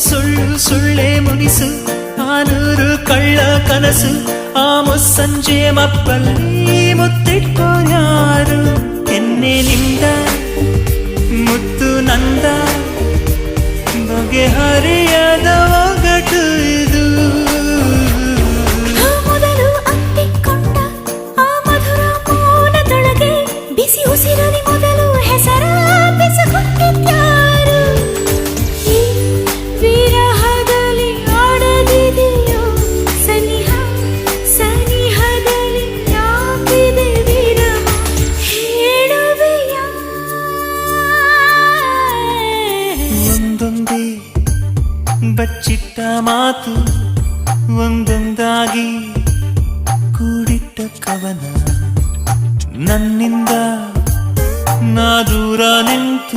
ಸುಳ್ಳು ಸುಳ್ಳೆ ಮುನಿಸು ಆನೂರು ಕಳ್ಳ ಕನಸು ಆ ಮುಸ್ಸಂಜೆ ಮಪ್ಪಲ್ಲಿ ಮುತ್ತಿಟ್ಟೋರ್ಯಾರು ಎನ್ನೆಲಿಂದ ಮುತ್ತು ನಂದ ಬಗೆಹರಿಯದ ಒಗಟು ಇದು ಮೊದಲು ಅಪ್ಪಿಕೊಂಡ ಆ ಮಧುರ ಮೌನದೊಳಗೆ ಬಿಸಿ ಉಸಿರಲಿ ಮೊದಲು ಹೆಸರ ಬೆಸಗುತ್ತಿದ್ಯಾರು ಈ ವಿರಹದಲ್ಲಿ ಆಡದಿದೆಯೋ ಸನಿಹ ಸನಿಹದಲ್ಲಿ ಯಾಕಿದೆ ವಿರಹ ಹೇಳುವೆಯ ಒಂದೊಂದೇ ಬಚ್ಚಿಟ್ಟ ಮಾತು ಒಂದೊಂದಾಗಿ ಕೂಡಿಟ್ಟ ಕವನ ನನ್ನಿಂದ ನಾ ದೂರ ನಿಂತು